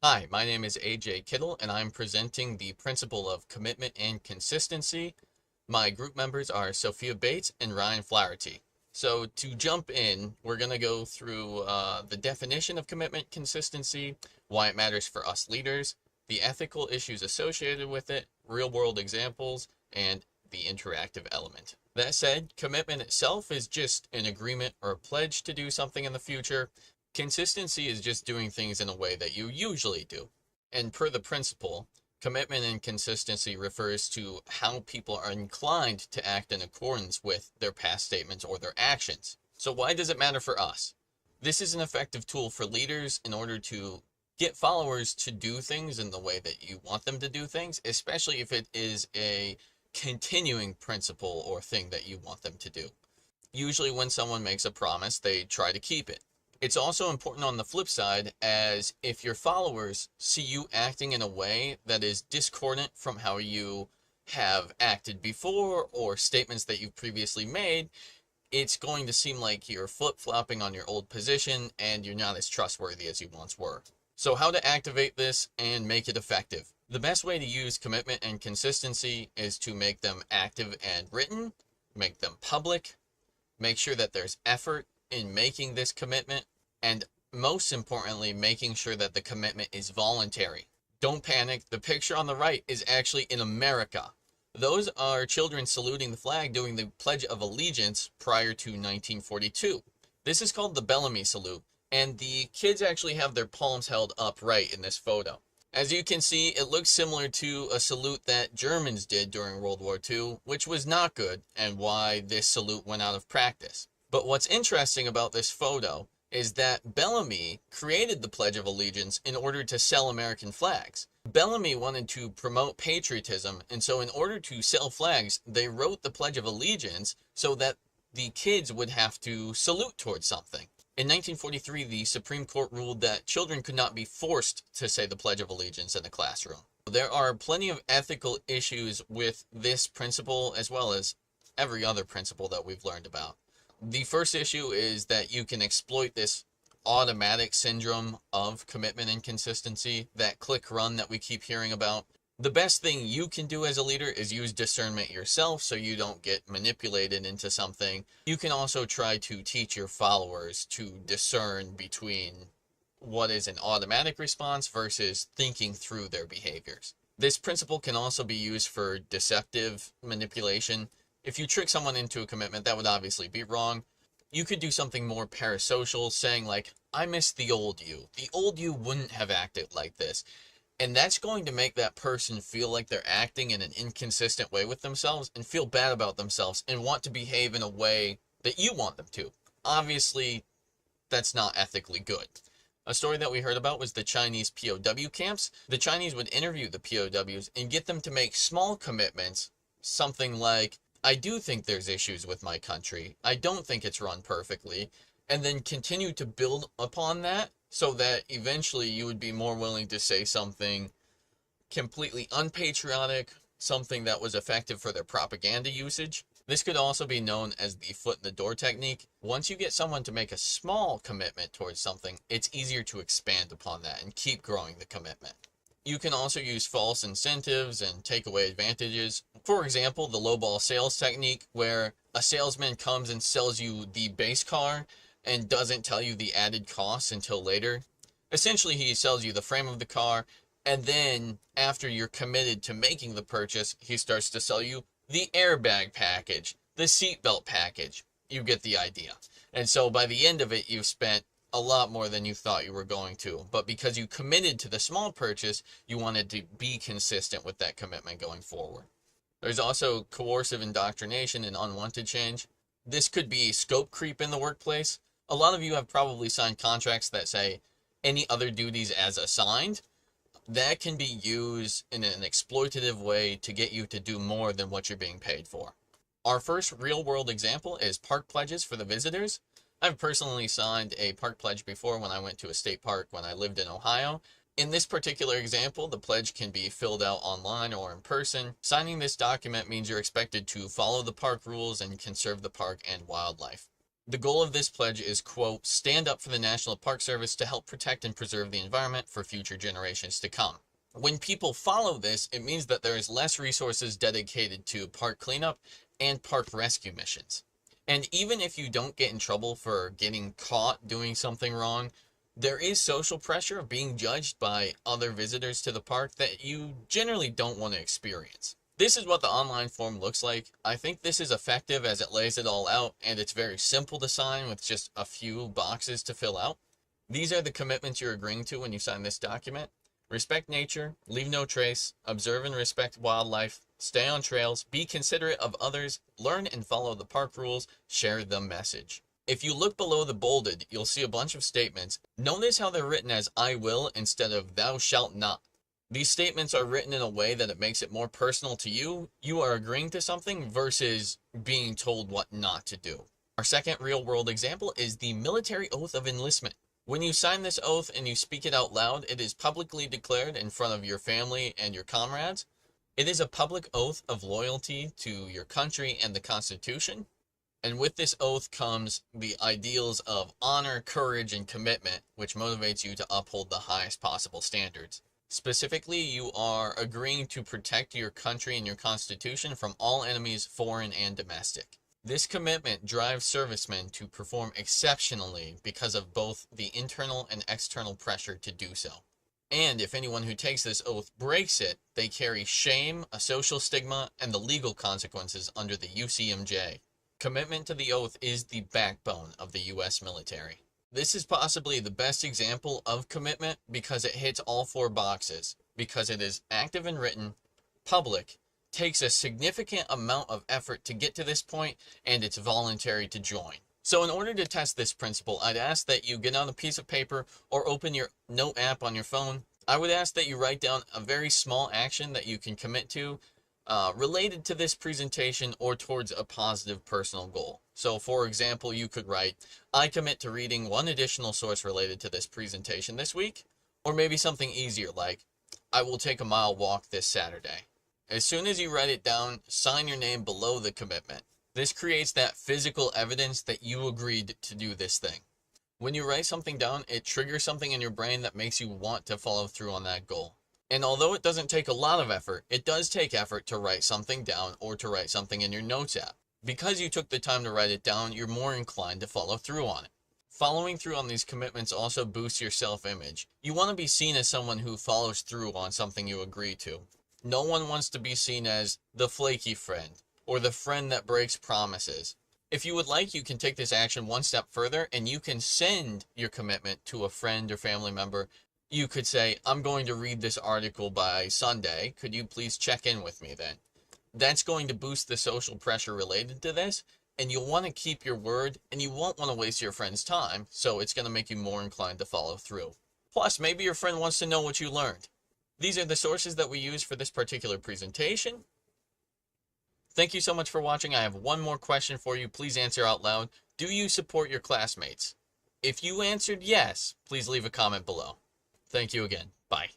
Hi, my name is AJ Kittle, and I'm presenting the principle of commitment and consistency. My group members are Sophia and Ryan Flaherty. So to jump in, we're going to go through the definition of commitment consistency, why it matters for us leaders, the ethical issues associated with it, real-world examples, and the interactive element. That said, commitment itself is just an agreement or a pledge to do something in the future. Consistency is just doing things in a way that you usually do. And per the principle, commitment and consistency refers to how people are inclined to act in accordance with their past statements or their actions. So why does it matter for us? This is an effective tool for leaders in order to get followers to do things in the way that you want them to do things, especially if it is a continuing principle or thing that you want them to do. Usually when someone makes a promise, they try to keep it. It's also important on the flip side, as if your followers see you acting in a way that is discordant from how you have acted before or statements that you've previously made, it's going to seem like you're flip-flopping on your old position and you're not as trustworthy as you once were. So how to activate this and make it effective? The best way to use commitment and consistency is to make them active and written, make them public, make sure that there's effort in making this commitment, and most importantly, making sure that the commitment is voluntary. Don't panic. The picture on the right is actually in America. Those are children saluting the flag doing the Pledge of Allegiance prior to 1942. This is called the Bellamy Salute, and the kids actually have their palms held upright in this photo. As you can see, it looks similar to a salute that Germans did during World War II, which was not good, and why this salute went out of practice. But what's interesting about this photo is that Bellamy created the Pledge of Allegiance in order to sell American flags. Bellamy wanted to promote patriotism, and so in order to sell flags, they wrote the Pledge of Allegiance so that the kids would have to salute towards something. In 1943, the Supreme Court ruled that children could not be forced to say the Pledge of Allegiance in the classroom. There are plenty of ethical issues with this principle, as well as every other principle that we've learned about. The first issue is that you can exploit this automatic syndrome of commitment and consistency, that click run that we keep hearing about. The best thing you can do as a leader is use discernment yourself so you don't get manipulated into something. You can also try to teach your followers to discern between what is an automatic response versus thinking through their behaviors. This principle can also be used for deceptive manipulation. If you trick someone into a commitment, that would obviously be wrong. You could do something more parasocial, saying like, I miss the old you. The old you wouldn't have acted like this. And that's going to make that person feel like they're acting in an inconsistent way with themselves and feel bad about themselves and want to behave in a way that you want them to. Obviously, that's not ethically good. A story that we heard about was the Chinese POW camps. The Chinese would interview the POWs and get them to make small commitments, something like, I do think there's issues with my country. I don't think it's run perfectly. And then continue to build upon that so that eventually you would be more willing to say something completely unpatriotic, something that was effective for their propaganda usage. This could also be known as the foot in the door technique. Once you get someone to make a small commitment towards something, it's easier to expand upon that and keep growing the commitment. You can also use false incentives and take away advantages. For example, the lowball sales technique, where a salesman comes and sells you the base car and doesn't tell you the added costs until later. Essentially, he sells you the frame of the car, and then after you're committed to making the purchase, he starts to sell you the airbag package, the seatbelt package. You get the idea. And so by the end of it, you've spent a lot more than you thought you were going to. But because you committed to the small purchase, you wanted to be consistent with that commitment going forward. There's also coercive indoctrination and unwanted change. This could be scope creep in the workplace. A lot of you have probably signed contracts that say any other duties as assigned. That can be used in an exploitative way to get you to do more than what you're being paid for. Our first real-world example is park pledges for the visitors. I've personally signed a park pledge before when I went to a state park when I lived in Ohio. In this particular example, the pledge can be filled out online or in person. Signing this document means you're expected to follow the park rules and conserve the park and wildlife. The goal of this pledge is, quote, stand up for the National Park Service to help protect and preserve the environment for future generations to come. When people follow this, it means that there is less resources dedicated to park cleanup and park rescue missions. And even if you don't get in trouble for getting caught doing something wrong, there is social pressure of being judged by other visitors to the park that you generally don't want to experience. This is what the online form looks like. I think this is effective as it lays it all out, and it's very simple to sign with just a few boxes to fill out. These are the commitments you're agreeing to when you sign this document. Respect nature, leave no trace, observe and respect wildlife, stay on trails, be considerate of others, learn and follow the park rules, share the message. If you look below the bolded, you'll see a bunch of statements. Notice how they're written as I will instead of thou shalt not. These statements are written in a way that it makes it more personal to you. You are agreeing to something versus being told what not to do. Our second real-world example is the military oath of enlistment. When you sign this oath and you speak it out loud, it is publicly declared in front of your family and your comrades. It is a public oath of loyalty to your country and the Constitution. And with this oath comes the ideals of honor, courage, and commitment, which motivates you to uphold the highest possible standards. Specifically, you are agreeing to protect your country and your Constitution from all enemies, foreign and domestic. This commitment drives servicemen to perform exceptionally because of both the internal and external pressure to do so. And if anyone who takes this oath breaks it, they carry shame, a social stigma, and the legal consequences under the UCMJ. Commitment to the oath is the backbone of the U.S. military. This is possibly the best example of commitment because it hits all four boxes, because it is active and written, public, takes a significant amount of effort to get to this point, and it's voluntary to join. So in order to test this principle, I'd ask that you get out a piece of paper or open your note app on your phone. I would ask that you write down a very small action that you can commit to related to this presentation or towards a positive personal goal. So for example, you could write, I commit to reading one additional source related to this presentation this week, or maybe something easier like, I will take a mile walk this Saturday. As soon as you write it down, sign your name below the commitment. This creates that physical evidence that you agreed to do this thing. When you write something down, it triggers something in your brain that makes you want to follow through on that goal. And although it doesn't take a lot of effort, it does take effort to write something down or to write something in your notes app. Because you took the time to write it down, you're more inclined to follow through on it. Following through on these commitments also boosts your self-image. You want to be seen as someone who follows through on something you agree to. No one wants to be seen as the flaky friend or the friend that breaks promises. If you would like, you can take this action one step further and you can send your commitment to a friend or family member. You could say, I'm going to read this article by Sunday. Could you please check in with me then? That's going to boost the social pressure related to this, and you'll want to keep your word, and you won't want to waste your friend's time, so it's going to make you more inclined to follow through. Plus, maybe your friend wants to know what you learned. These are the sources that we use for this particular presentation. Thank you so much for watching. I have one more question for you. Please answer out loud. Do you support your classmates? If you answered yes, please leave a comment below. Thank you again. Bye.